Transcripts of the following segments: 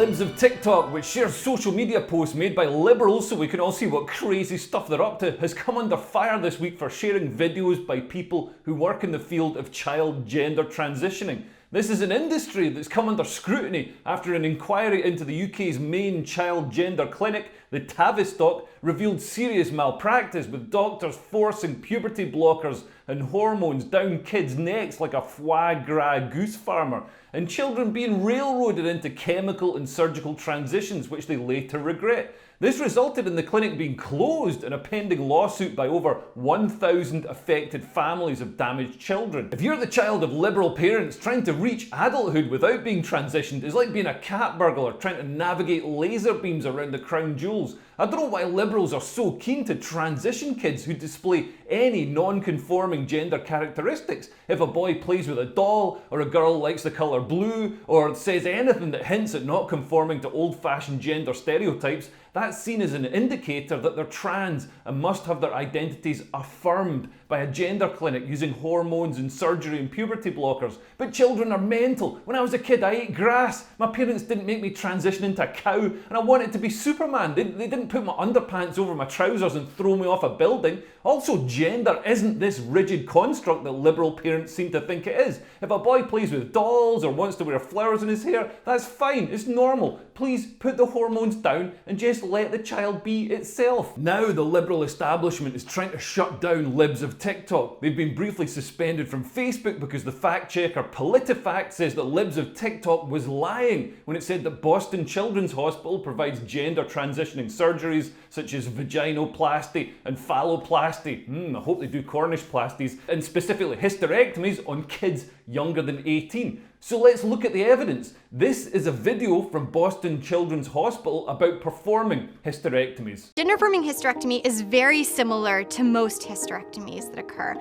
Libs of TikTok, which shares social media posts made by liberals so we can all see what crazy stuff they're up to, has come under fire this week for sharing videos by people who work in the field of child gender transitioning. This is an industry that's come under scrutiny after an inquiry into the UK's main child gender clinic, the Tavistock, revealed serious malpractice with doctors forcing puberty blockers and hormones down kids' necks like a foie gras goose farmer, and children being railroaded into chemical and surgical transitions which they later regret. This resulted in the clinic being closed and a pending lawsuit by over 1,000 affected families of damaged children. If you're the child of liberal parents, trying to reach adulthood without being transitioned is like being a cat burglar trying to navigate laser beams around the crown jewels. I don't know why liberals are so keen to transition kids who display any non-conforming gender characteristics. If a boy plays with a doll, or a girl likes the colour blue, or says anything that hints at not conforming to old-fashioned gender stereotypes, that's seen as an indicator that they're trans and must have their identities affirmed by a gender clinic using hormones and surgery and puberty blockers. But children are mental. When I was a kid, I ate grass. My parents didn't make me transition into a cow, and I wanted to be Superman. They didn't put my underpants over my trousers and throw me off a building. Also, gender isn't this rigid construct that liberal parents seem to think it is. If a boy plays with dolls or wants to wear flowers in his hair, that's fine, it's normal. Please put the hormones down and just let the child be itself. Now the liberal establishment is trying to shut down Libs of TikTok. They've been briefly suspended from Facebook because the fact checker PolitiFact says that Libs of TikTok was lying when it said that Boston Children's Hospital provides gender transitioning surgeries such as vaginoplasty and phalloplasty. I hope they do Cornishplasties, and specifically hysterectomies on kids younger than 18. So let's look at the evidence. This is a video from Boston Children's Hospital about performing hysterectomies. Gender-affirming hysterectomy is very similar to most hysterectomies that occur.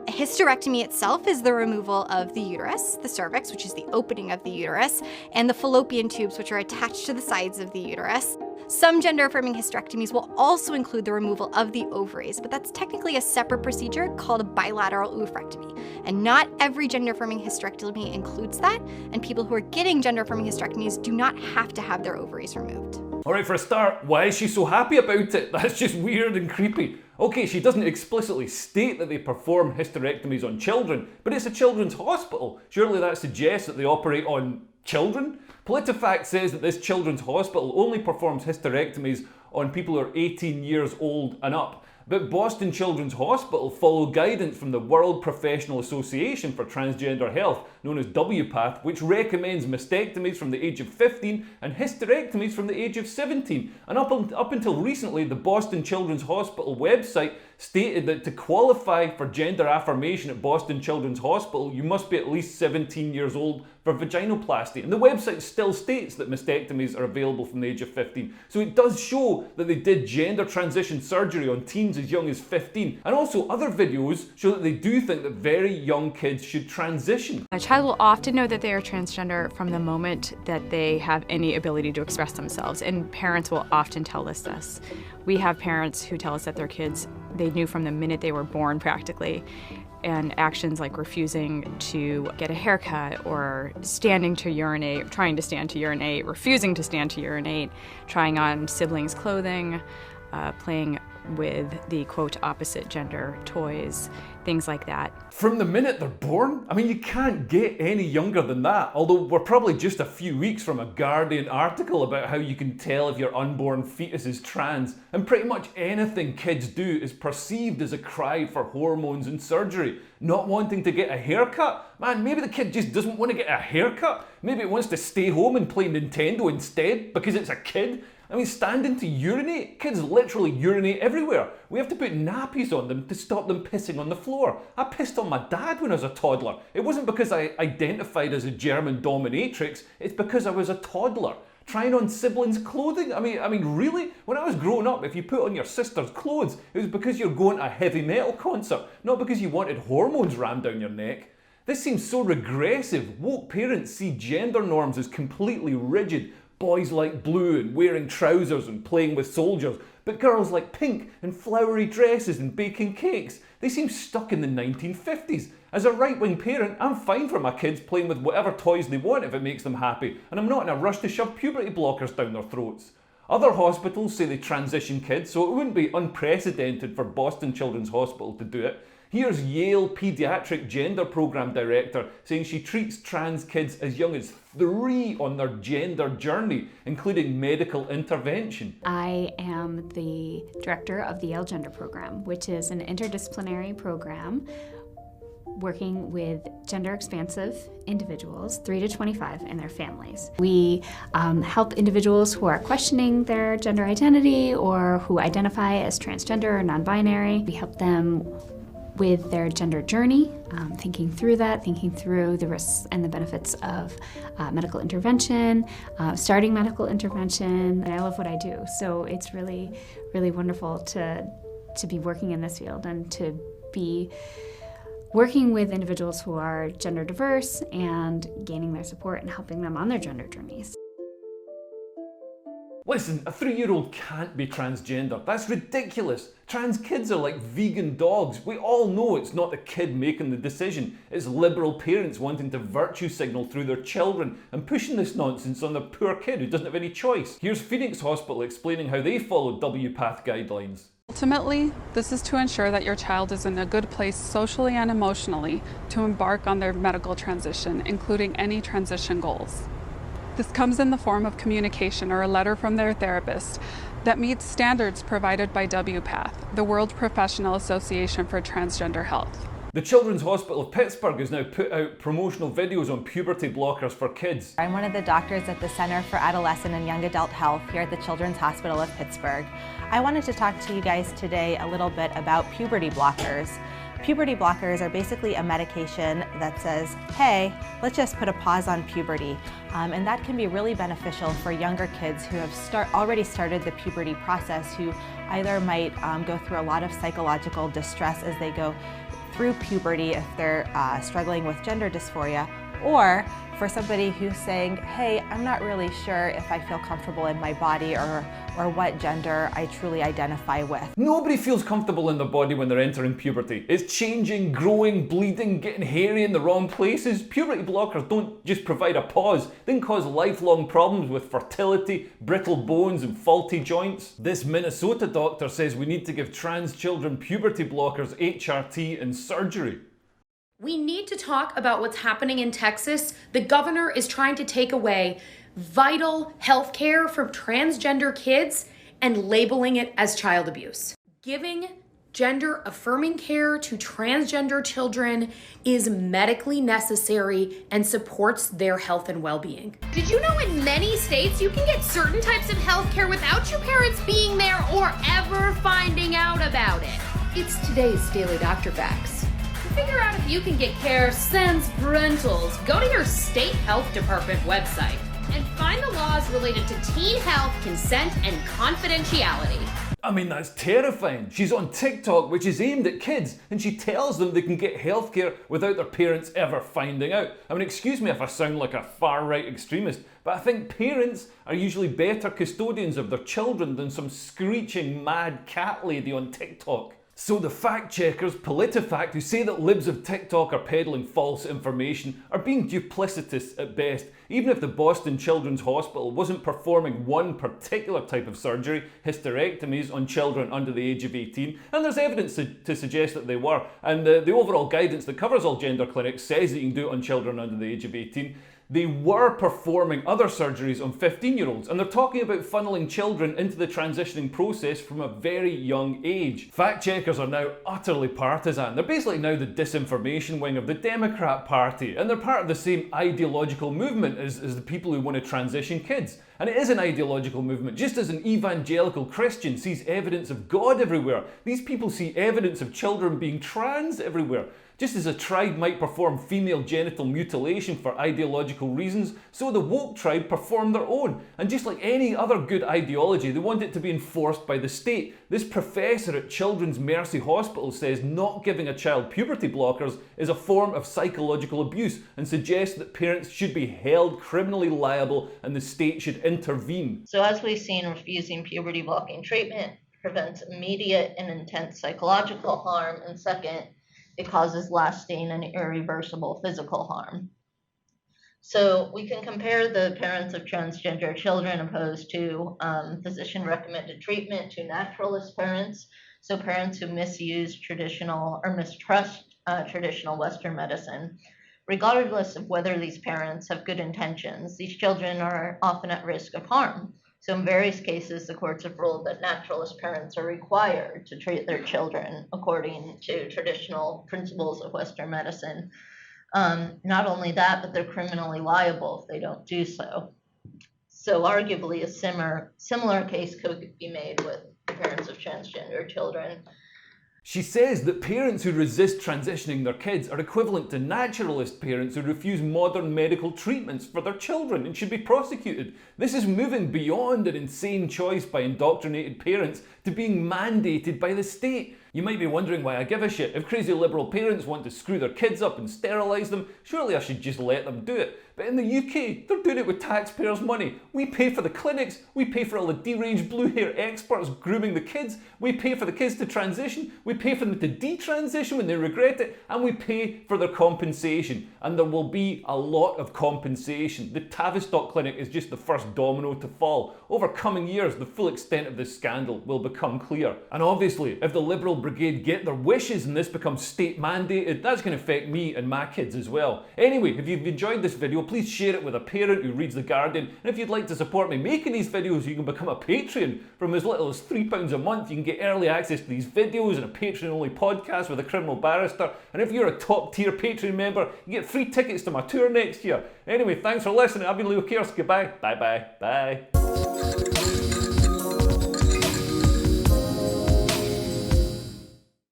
A hysterectomy itself is the removal of the uterus, the cervix, which is the opening of the uterus, and the fallopian tubes, which are attached to the sides of the uterus. Some gender-affirming hysterectomies will also include the removal of the ovaries, but that's technically a separate procedure called a bilateral oophorectomy. And not every gender-affirming hysterectomy includes that, and people who are getting gender-affirming hysterectomies do not have to have their ovaries removed. Alright, for a start, why is she so happy about it? That's just weird and creepy. Okay, she doesn't explicitly state that they perform hysterectomies on children, but it's a children's hospital. Surely that suggests that they operate on children? PolitiFact says that this children's hospital only performs hysterectomies on people who are 18 years old and up. But Boston Children's Hospital follow guidance from the World Professional Association for Transgender Health, known as WPATH, which recommends mastectomies from the age of 15 and hysterectomies from the age of 17. And up until recently, the Boston Children's Hospital website stated that to qualify for gender affirmation at Boston Children's Hospital, you must be at least 17 years old for vaginoplasty. And the website still states that mastectomies are available from the age of 15. So it does show that they did gender transition surgery on teens as young as 15. And also other videos show that they do think that very young kids should transition. A child will often know that they are transgender from the moment that they have any ability to express themselves, and parents will often tell us this. We have parents who tell us that their kids, they knew from the minute they were born practically, and actions like refusing to get a haircut or standing to urinate, trying to stand to urinate, refusing to stand to urinate, trying on siblings' clothing, playing with the quote opposite gender toys, things like that. From the minute they're born? I mean, you can't get any younger than that, although we're probably just a few weeks from a Guardian article about how you can tell if your unborn fetus is trans, and pretty much anything kids do is perceived as a cry for hormones and surgery. Not wanting to get a haircut? Man, maybe the kid just doesn't want to get a haircut. Maybe it wants to stay home and play Nintendo instead because it's a kid. I mean, standing to urinate? Kids literally urinate everywhere. We have to put nappies on them to stop them pissing on the floor. I pissed on my dad when I was a toddler. It wasn't because I identified as a German dominatrix, it's because I was a toddler. Trying on siblings' clothing? I mean, really? When I was growing up, if you put on your sister's clothes, it was because you're going to a heavy metal concert, not because you wanted hormones rammed down your neck. This seems so regressive. Woke parents see gender norms as completely rigid. Boys like blue and wearing trousers and playing with soldiers. But girls like pink and flowery dresses and baking cakes. They seem stuck in the 1950s. As a right-wing parent, I'm fine for my kids playing with whatever toys they want if it makes them happy, and I'm not in a rush to shove puberty blockers down their throats. Other hospitals say they transition kids, so it wouldn't be unprecedented for Boston Children's Hospital to do it. Here's Yale Pediatric Gender Program Director saying she treats trans kids as young as 3 on their gender journey, including medical intervention. I am the director of the Yale Gender Program, which is an interdisciplinary program working with gender-expansive individuals, 3 to 25, and their families. We help individuals who are questioning their gender identity or who identify as transgender or non-binary. We help them with their gender journey, thinking through that, thinking through the risks and the benefits of medical intervention, starting medical intervention. And I love what I do, so it's really, really wonderful to be working in this field and to be working with individuals who are gender diverse and gaining their support and helping them on their gender journeys. Listen, a 3-year-old can't be transgender. That's ridiculous. Trans kids are like vegan dogs. We all know it's not the kid making the decision. It's liberal parents wanting to virtue signal through their children and pushing this nonsense on the poor kid who doesn't have any choice. Here's Phoenix Hospital explaining how they follow WPATH guidelines. Ultimately, this is to ensure that your child is in a good place socially and emotionally to embark on their medical transition, including any transition goals. This comes in the form of communication or a letter from their therapist that meets standards provided by WPATH, the World Professional Association for Transgender Health. The Children's Hospital of Pittsburgh has now put out promotional videos on puberty blockers for kids. I'm one of the doctors at the Center for Adolescent and Young Adult Health here at the Children's Hospital of Pittsburgh. I wanted to talk to you guys today a little bit about puberty blockers. Puberty blockers are basically a medication that says, hey, let's just put a pause on puberty. And that can be really beneficial for younger kids who have already started the puberty process, who either might go through a lot of psychological distress as they go through puberty if they're struggling with gender dysphoria, or for somebody who's saying, hey, I'm not really sure if I feel comfortable in my body or what gender I truly identify with. Nobody feels comfortable in their body when they're entering puberty. It's changing, growing, bleeding, getting hairy in the wrong places. Puberty blockers don't just provide a pause, they can cause lifelong problems with fertility, brittle bones and faulty joints. This Minnesota doctor says we need to give trans children puberty blockers, HRT and surgery. We need to talk about what's happening in Texas. The governor is trying to take away vital health care from transgender kids and labeling it as child abuse. Giving gender affirming care to transgender children is medically necessary and supports their health and well-being. Did you know in many states you can get certain types of health care without your parents being there or ever finding out about it? It's today's Daily Doctor Facts. To figure out if you can get care sans parentals, go to your state health department website and find the laws related to teen health, consent, and confidentiality. I mean, that's terrifying. She's on TikTok, which is aimed at kids, and she tells them they can get healthcare without their parents ever finding out. I mean, excuse me if I sound like a far-right extremist, but I think parents are usually better custodians of their children than some screeching mad cat lady on TikTok. So the fact checkers, PolitiFact, who say that libs of TikTok are peddling false information, are being duplicitous at best. Even if the Boston Children's Hospital wasn't performing one particular type of surgery, hysterectomies on children under the age of 18, and there's evidence to suggest that they were, and the overall guidance that covers all gender clinics says that you can do it on children under the age of 18, they were performing other surgeries on 15-year-olds, and they're talking about funneling children into the transitioning process from a very young age. Fact checkers are now utterly partisan. They're basically now the disinformation wing of the Democrat Party, and they're part of the same ideological movement as the people who want to transition kids. And it is an ideological movement. Just as an evangelical Christian sees evidence of God everywhere, these people see evidence of children being trans everywhere. Just as a tribe might perform female genital mutilation for ideological reasons, so the woke tribe perform their own. And just like any other good ideology, they want it to be enforced by the state. This professor at Children's Mercy Hospital says not giving a child puberty blockers is a form of psychological abuse and suggests that parents should be held criminally liable and the state should intervene. So as we've seen, refusing puberty blocking treatment prevents immediate and intense psychological harm, and second, it causes lasting and irreversible physical harm. So we can compare the parents of transgender children opposed to physician-recommended treatment to naturalist parents, so parents who misuse traditional or mistrust traditional Western medicine. Regardless of whether these parents have good intentions, these children are often at risk of harm. So in various cases, the courts have ruled that naturalist parents are required to treat their children according to traditional principles of Western medicine. Not only that, but they're criminally liable if they don't do so. So arguably a similar case could be made with the parents of transgender children. She says that parents who resist transitioning their kids are equivalent to naturalist parents who refuse modern medical treatments for their children and should be prosecuted. This is moving beyond an insane choice by indoctrinated parents to being mandated by the state. You might be wondering why I give a shit. If crazy liberal parents want to screw their kids up and sterilise them, surely I should just let them do it. But in the UK, they're doing it with taxpayers' money. We pay for the clinics, we pay for all the deranged blue hair experts grooming the kids, we pay for the kids to transition, we pay for them to detransition when they regret it, and we pay for their compensation. And there will be a lot of compensation. The Tavistock clinic is just the first domino to fall. Over coming years, the full extent of this scandal will become clear. And obviously, if the Liberal Brigade get their wishes and this becomes state mandated, that's going to affect me and my kids as well. Anyway, if you've enjoyed this video, please share it with a parent who reads The Guardian. And if you'd like to support me making these videos, you can become a Patreon. From as little as £3 a month, you can get early access to these videos and a Patreon-only podcast with a criminal barrister. And if you're a top-tier Patreon member, you get free tickets to my tour next year. Anyway, thanks for listening. I've been Leo Kears. Goodbye. Bye-bye. Bye.